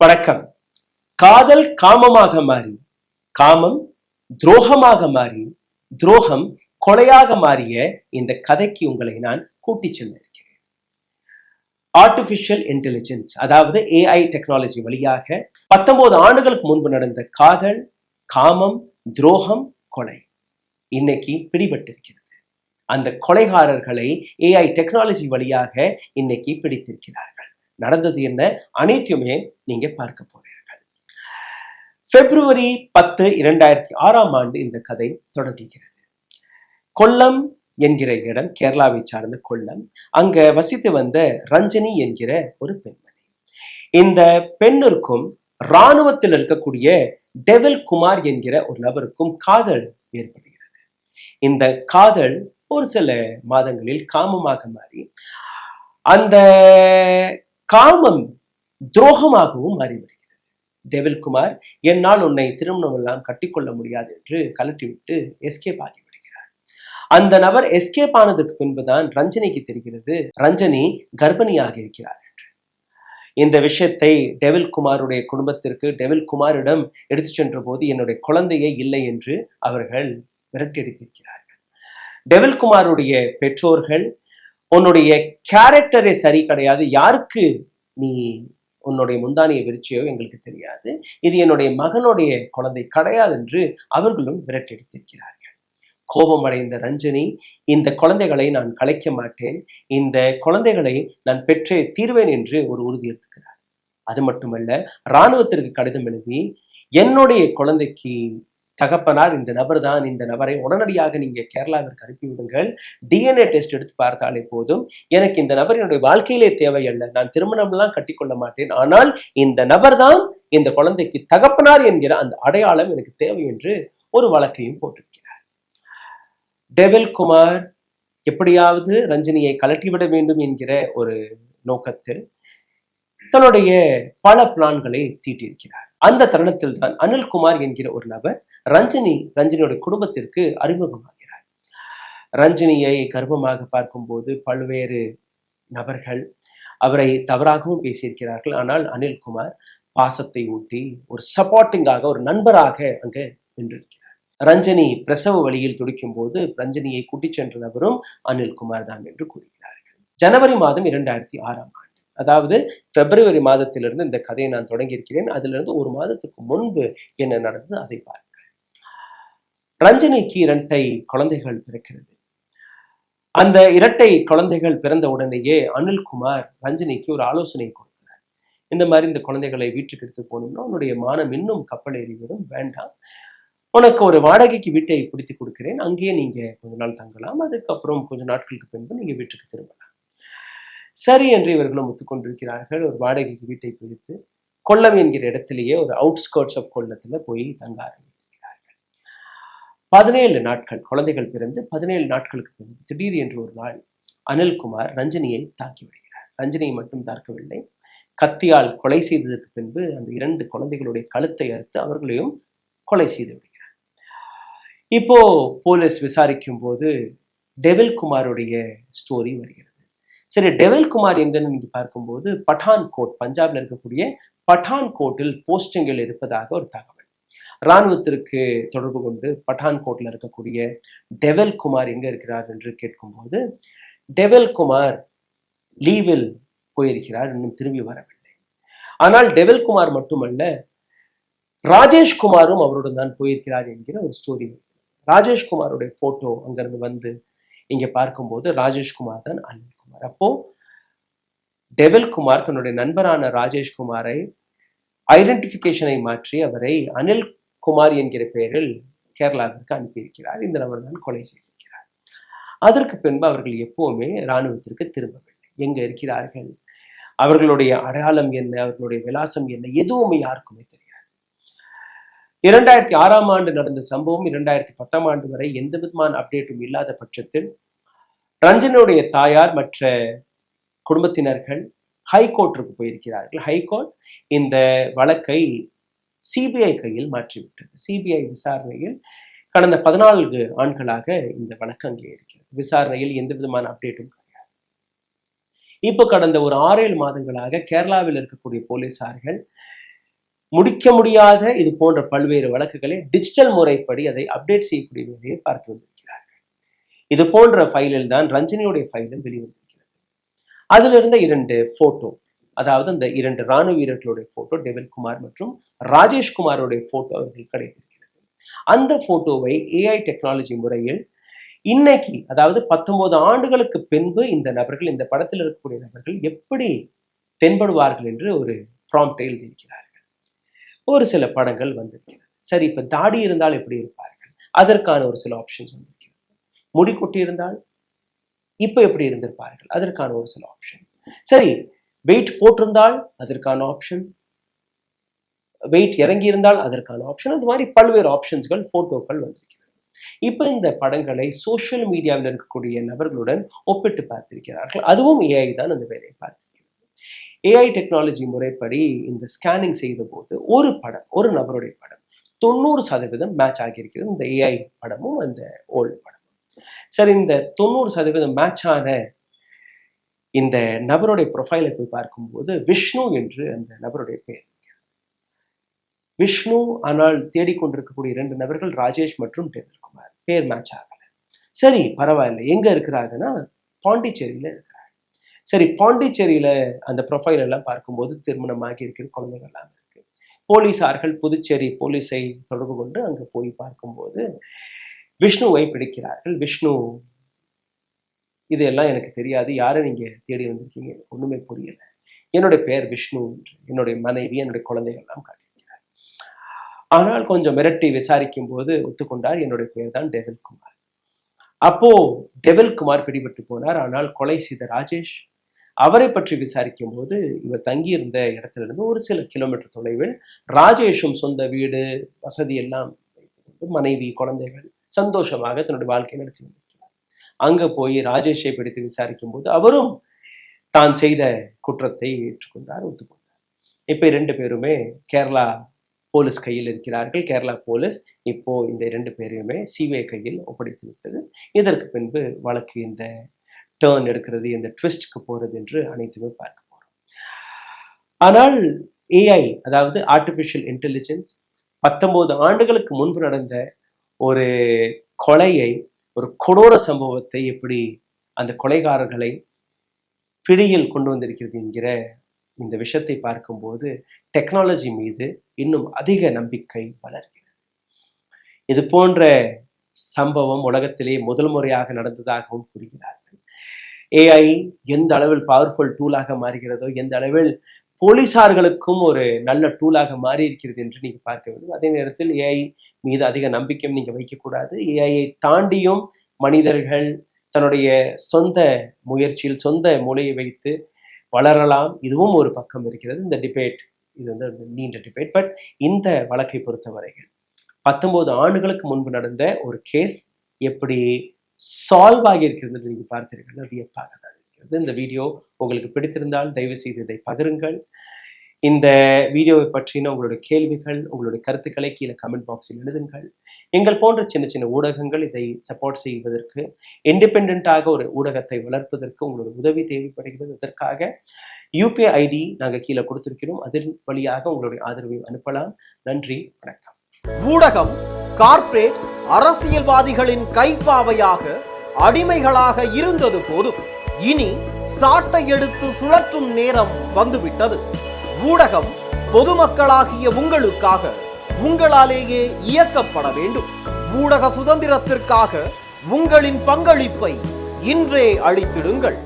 வணக்கம். காதல் காமமாக மாறி, காமம் துரோகமாக மாறி, துரோகம் கொலையாக மாறிய இந்த கதைக்கு உங்களை நான் கூட்டிச் செல்ல இருக்கிறேன். ஆர்டிபிஷியல் இன்டெலிஜென்ஸ், அதாவது AI டெக்னாலஜி வழியாக 19 ஆண்டுகளுக்கு முன்பு நடந்த காதல், காமம், துரோகம், கொலை இன்னைக்கு பிடிபட்டிருக்கிறது. அந்த கொலைகாரர்களை AI டெக்னாலஜி வழியாக இன்னைக்கு பிடித்திருக்கிறார்கள். நடந்தது என்ன? அனைத்துமே நீங்க பார்க்க போறீர்கள். February 10, 2006 இந்த கதை தொடங்குகிறது. கொல்லம் என்கிற இடம் கேரளாவை சார்ந்த கொல்லம். அங்க வசித்து வந்த ரஞ்சனி என்கிற ஒரு பெண்மணி. இந்த பெண்ணிற்கும் இராணுவத்தில் இருக்கக்கூடிய டெவில் குமார் என்கிற ஒரு நபருக்கும் காதல் ஏற்படுகிறது. இந்த காதல் ஒரு சில மாதங்களில் காமமாக மாறி, அந்த காமம் துரோகமாகவும் மாறிவிடுகிறது. டெவில் குமார், என்னால் உன்னை திருமணம் எல்லாம் கட்டிக்கொள்ள முடியாது என்று கலட்டிவிட்டு எஸ்கேப் ஆகிவிடுகிறார். அந்த நபர் எஸ்கேப் ஆனதுக்கு பின்புதான் ரஞ்சனிக்கு தெரிகிறது ரஞ்சனி கர்ப்பிணியாக இருக்கிறார் என்று. இந்த விஷயத்தை டெவில் குமாருடைய குடும்பத்திற்கு டெவில் குமாரிடம் எடுத்து சென்ற போது என்னுடைய குழந்தையே இல்லை என்று அவர்கள் விரட்டியடித்திருக்கிறார்கள். டெவில் குமாருடைய பெற்றோர்கள், உன்னுடைய கேரக்டரே சரி கிடையாது, யாருக்கு நீ உன்னுடைய முந்தானியை விரிச்சியோ எங்களுக்கு தெரியாது, இது என்னுடைய மகனுடைய குழந்தை கிடையாது என்று அவர்களும் விரட்டெடுத்திருக்கிறார்கள். கோபமடைந்த ரஞ்சனி, இந்த குழந்தைகளை நான் கலைக்க மாட்டேன், இந்த குழந்தைகளை நான் பெற்றே தீர்வேன் என்று ஒரு உறுதி எடுத்துக்கிறார். அது மட்டுமல்ல, இராணுவத்திற்கு கடிதம் எழுதி என்னுடைய குழந்தைக்கு தகப்பனார் இந்த நபர் தான், இந்த நபரை உடனடியாக நீங்க கேரளாவிற்கு அனுப்பிவிடுங்கள், DNA டெஸ்ட் எடுத்து பார்த்தாலே போதும், எனக்கு இந்த நபர் என்னுடைய வாழ்க்கையிலே தேவையல்ல, நான் திருமணம்லாம் கட்டிக்கொள்ள மாட்டேன், ஆனால் இந்த நபர் தான் இந்த குழந்தைக்கு தகப்பனார் என்கிற அந்த அடையாளம் எனக்கு தேவை என்று ஒரு வழக்கையும் போட்டிருக்கிறார். டெவில் குமார் எப்படியாவது ரஞ்சனியை கலட்டிவிட வேண்டும் என்கிற ஒரு நோக்கத்தில் தன்னுடைய பல பிளான்களை தீட்டியிருக்கிறார். அந்த தருணத்தில் தான் அனில்குமார் என்கிற ஒரு நபர் ரஞ்சனியோட குடும்பத்திற்கு அறிமுகமாகிறார். ரஞ்சனியை கர்ப்பமாக பார்க்கும்போது பல்வேறு நபர்கள் அவரை தவறாகவும் பேசியிருக்கிறார்கள். ஆனால் அனில்குமார் பாசத்தை ஊட்டி ஒரு சப்போர்ட்டிங்காக, ஒரு நண்பராக அங்கு நின்றிருக்கிறார். ரஞ்சனி பிரசவ வழியில் துடிக்கும் போது ரஞ்சனியை கூட்டிச் சென்ற நபரும் அனில்குமார் தான் என்று கூறுகிறார்கள். ஜனவரி மாதம் 2006 அதாவது பிப்ரவரி மாதத்திலிருந்து இந்த கதையை நான் தொடங்கியிருக்கிறேன். அதிலிருந்து ஒரு மாதத்துக்கு முன்பு என்ன நடந்தது அதை பாருங்கள். ரஞ்சனிக்கு 2 குழந்தைகள் பிறக்கிறது. அந்த 2 குழந்தைகள் பிறந்த உடனேயே அனில்குமார் ரஞ்சனிக்கு ஒரு ஆலோசனை கொடுக்கிறார். இந்த மாதிரி இந்த குழந்தைகளை வீட்டுக்கு எடுத்து போகணும்னா உன்னுடைய மானம் இன்னும் கப்பல் ஏறிவிடும், வேண்டாம், உனக்கு ஒரு வாடகைக்கு வீட்டை பிடித்து கொடுக்கிறேன், அங்கேயே நீங்க கொஞ்ச நாள் தங்கலாம், அதுக்கப்புறம் கொஞ்ச நாட்களுக்கு பின்பு நீங்க வீட்டுக்கு திரும்பலாம். சரி என்று இவர்களும் ஒத்துக்கொண்டிருக்கிறார்கள். ஒரு வாடகைக்கு வீட்டை பிடித்து கொல்லம் என்கிற இடத்திலேயே ஒரு அவுட்ஸ்கர்ட்ஸ் ஆஃப் கொல்லத்துல போய் தங்க ஆரம்பித்திருக்கிறார்கள். 17 நாட்கள் குழந்தைகள் பிறந்து 17 நாட்களுக்கு பிறகு திடீர் என்று ஒரு நாள் அனில்குமார் ரஞ்சனியை தாக்கி விடுகிறார். ரஞ்சனியை மட்டும் தாக்கவில்லை, கத்தியால் கொலை செய்ததற்கு பின்பு அந்த 2 குழந்தைகளுடைய கழுத்தை அறுத்து அவர்களையும் கொலை செய்து விடுகிறார். இப்போ போலீஸ் விசாரிக்கும் போது டெவில் குமாருடைய ஸ்டோரி வருகிறது. சரி, டெவில் குமார் எங்கன்னு நீங்க பார்க்கும்போது பட்டான்கோட், பஞ்சாப்ல இருக்கக்கூடிய பட்டான்கோட்டில் போஸ்டிங்கில் இருப்பதாக ஒரு தகவல். இராணுவத்திற்கு தொடர்பு கொண்டு பட்டான்கோட்ல இருக்கக்கூடிய டெவில் குமார் எங்க இருக்கிறார் என்று கேட்கும்போது டெவில் குமார் லீவில் போயிருக்கிறார், இன்னும் திரும்பி வரவில்லை. ஆனால் டெவில் குமார் மட்டுமல்ல, ராஜேஷ்குமாரும் அவருடன் தான் போயிருக்கிறார் என்கிற ஒரு ஸ்டோரி. ராஜேஷ்குமாருடைய போட்டோ அங்கிருந்து வந்து இங்க பார்க்கும்போது ராஜேஷ்குமார் தான் அனில்குமார். அப்போ டெவில் குமார் தன்னுடைய நண்பரான ராஜேஷ்குமாரை ஐடென்டிபிகேஷனை மாற்றி அவரை அனில்குமார் என்கிற பெயரில் கேரளாவிற்கு அனுப்பியிருக்கிறார். இந்த நபர் தான் கொலை செய்திருக்கிறார். அதற்கு பின்பு அவர்கள் எப்பவுமே இராணுவத்திற்கு திரும்பவில்லை. எங்க இருக்கிறார்கள், அவர்களுடைய அடையாளம் என்ன, அவர்களுடைய விலாசம் என்ன, எதுவுமே யாருக்குமே தெரியாது. 2006 நடந்த சம்பவம் 2010 வரை எந்த விதமான அப்டேட்டும் இல்லாத பட்சத்தில் ரஞ்சனுடைய தாயார் மற்ற குடும்பத்தினர்கள் ஹைகோர்ட்டிற்கு போயிருக்கிறார்கள். ஹைகோர்ட் இந்த வழக்கை சிபிஐ கையில் மாற்றிவிட்டது. சிபிஐ விசாரணையில் கடந்த 14 ஆண்டுகளாக இந்த வழக்கு அங்கே இருக்கிறது. விசாரணையில் எந்த விதமான அப்டேட்டும் கிடையாது. இப்போ கடந்த ஒரு 6-7 மாதங்களாக கேரளாவில் இருக்கக்கூடிய போலீசார்கள் முடிக்க முடியாத இது போன்ற பல்வேறு வழக்குகளை டிஜிட்டல் முறைப்படி அதை அப்டேட் செய்யக்கூடிய வேலையை பார்த்து வந்திருக்கிறார்கள். இது போன்ற ஃபைலில் தான் ரஞ்சினியுடைய ஃபைலும் வெளிவந்திருக்கிறது. அதில் இருந்த 2 போட்டோ, அதாவது அந்த 2 ராணுவ வீரர்களுடைய போட்டோ, டெவில்குமார் மற்றும் ராஜேஷ்குமாரோடைய போட்டோ அவர்கள் கிடைத்திருக்கிறது. அந்த போட்டோவை AI டெக்னாலஜி முறையில் இன்னைக்கு, அதாவது 19 ஆண்டுகளுக்கு பின்பு இந்த நபர்கள், இந்த படத்தில் இருக்கக்கூடிய நபர்கள் எப்படி தென்படுவார்கள் என்று ஒரு ப்ராம்ப்டை எழுதியிருக்கிறார்கள். ஒரு சில படங்கள் வந்திருக்கிறது. சரி, இப்ப தாடி இருந்தால் எப்படி இருப்பார்கள், அதற்கான ஒரு சில ஆப்ஷன்ஸ் வந்திருக்கிறது. முடி கொட்டி இருந்தால் இப்ப எப்படி இருந்திருப்பார்கள், அதற்கான ஒரு சில ஆப்ஷன்ஸ். சரி, வெயிட் போட்டிருந்தால் அதற்கான ஆப்ஷன், வெயிட் இறங்கி இருந்தால் அதற்கான ஆப்ஷன், அந்த மாதிரி பல்வேறு ஆப்ஷன்ஸ்கள், போட்டோக்கள் வந்திருக்கிறது. இப்ப இந்த படங்களை சோசியல் மீடியாவில் இருக்கக்கூடிய நபர்களுடன் ஒப்பிட்டு பார்த்திருக்கிறார்கள். அதுவும் AI தான் அந்த வேலையை பார்த்திருக்கிறது. AI டெக்னாலஜி முறைப்படி இந்த ஸ்கேனிங் செய்த போது ஒரு படம், ஒரு நபருடைய படம் 90% மேட்ச் ஆகியிருக்கிறது. இந்த AI படமும் அந்த ஓல்டு படமும். சரி, இந்த 90% மேட்ச் ஆன இந்த நபருடைய ப்ரொஃபைலை போய் பார்க்கும்போது விஷ்ணு என்று அந்த நபருடைய பெயர். விஷ்ணு, ஆனால் தேடிக்கொண்டிருக்கக்கூடிய 2 நபர்கள் ராஜேஷ் மற்றும் டெவில்குமார். பேர் மேட்ச் ஆகல. சரி, பரவாயில்லை. எங்க இருக்கிறாங்கன்னா பாண்டிச்சேரியில இருக்கிறாங்க. சரி, பாண்டிச்சேரியில அந்த ப்ரொஃபைல் எல்லாம் பார்க்கும்போது திருமணமாகி இருக்கிற குழந்தைகள் எல்லாம் இருக்கு. போலீசார்கள் புதுச்சேரி போலீஸை தொடர்பு கொண்டு அங்க போய் பார்க்கும்போது விஷ்ணுவை பிடிக்கிறார்கள். விஷ்ணு, இதெல்லாம் எனக்கு தெரியாது, யாரை நீங்க தேடி வந்திருக்கீங்க, எனக்கு ஒண்ணுமே புரியல, என்னுடைய பெயர் விஷ்ணு என்று என்னுடைய மனைவி, என்னுடைய குழந்தைகள் எல்லாம் காட்டியிருக்கிறார். ஆனால் கொஞ்சம் மிரட்டி விசாரிக்கும் போது ஒத்துக்கொண்டார், என்னுடைய பெயர் தான் டெவில்குமார். அப்போ டெவில்குமார் பிடிபட்டு போனார். ஆனால் கொலை செய்த ராஜேஷ், அவரை பற்றி விசாரிக்கும் போது இவர் தங்கியிருந்த இடத்திலிருந்து ஒரு சில கிலோமீட்டர் தொலைவில் ராஜேஷும் சொந்த வீடு வசதி எல்லாம் வைத்துக்கொண்டு மனைவி குழந்தைகள் சந்தோஷமாக தன்னுடைய வாழ்க்கை நடத்தி வந்திருக்கிறார். அங்க போய் ராஜேஷை பிடித்து விசாரிக்கும் போது அவரும் தான் செய்த குற்றத்தை ஏற்றுக்கொண்டார், ஒத்துக்கொண்டார். இப்ப 2 பேருமே கேரளா போலீஸ் கையில் இருக்கிறார்கள். கேரளா போலீஸ் இப்போ இந்த 2 பேரையுமே CBI கையில் ஒப்படைத்து விட்டது. இதற்கு பின்பு வழக்கு இந்த டேர்ன் எடுக்கிறது, இந்த ட்விஸ்ட்க்கு போறது என்று அனைத்துமே பார்க்க போறோம். ஆனால் AI, அதாவது ஆர்டிபிஷியல் இன்டெலிஜென்ஸ் 19 ஆண்டுகளுக்கு முன்பு நடந்த ஒரு கொலையை, ஒரு கொடூர சம்பவத்தை எப்படி அந்த கொலைகாரர்களை பிடியில் கொண்டு வந்திருக்கிறது என்கிற இந்த விஷயத்தை பார்க்கும்போது டெக்னாலஜி மீது இன்னும் அதிக நம்பிக்கை வளர்கிறது. இது போன்ற சம்பவம் உலகத்திலே முதல் முறையாக நடந்ததாகவும் கூறுகிறார்கள். AI எந்த அளவில் பவர்ஃபுல் டூலாக மாறுகிறதோ, எந்த அளவில் போலீசார்களுக்கும் ஒரு நல்ல டூலாக மாறி இருக்கிறது என்று நீங்க பார்க்க வேண்டும். அதே நேரத்தில் AI மீது அதிக நம்பிக்கையும் நீங்க வைக்கக்கூடாது. AI தாண்டியும் மனிதர்கள் தன்னுடைய சொந்த முயற்சியில் சொந்த மூளையை வைத்து வளரலாம். இதுவும் ஒரு பக்கம் இருக்கிறது. இந்த டிபேட், இது வந்து நீண்ட டிபேட். பட் இந்த வழக்கை பொறுத்தவரைகள் 19 ஆண்டுகளுக்கு முன்பு நடந்த ஒரு கேஸ் எப்படி சால்வ் ஆகியிருக்கிறது நீங்க பார்த்தீர்கள், வியப்பாக தான் இருக்கிறது. இந்த வீடியோ உங்களுக்கு பிடித்திருந்தால் தயவு செய்து இதை பகிருங்கள். இந்த வீடியோவை பற்றின உங்களுடைய கேள்விகள், உங்களுடைய கருத்துக்களை கீழே கமெண்ட் பாக்ஸில் எழுதுங்கள். எங்கள் போன்ற சின்ன சின்ன ஊடகங்கள் இதை சப்போர்ட் செய்வதற்கு, இண்டிபெண்டாக ஒரு ஊடகத்தை வளர்ப்பதற்கு உங்களுடைய உதவி தேவைப்படுகிறது. அதற்காக UPI ID நாங்கள் கீழே கொடுத்திருக்கிறோம். அதன் வழியாக உங்களுடைய ஆதரவை அனுப்பலாம். நன்றி, வணக்கம். ஊடகம் கார்ப்பரேட் அரசியல்வாதிகளின் கைப்பாவையாக, அடிமைகளாக இருந்தது போதும். இனி சாட்டை எடுத்து சுழற்றும் நேரம் வந்துவிட்டது. ஊடகம் பொதுமக்களாகிய உங்களுக்காக, உங்களாலேயே இயக்கப்பட வேண்டும். ஊடக சுதந்திரத்திற்காக உங்களின் பங்களிப்பை இன்றே அளித்திடுங்கள்.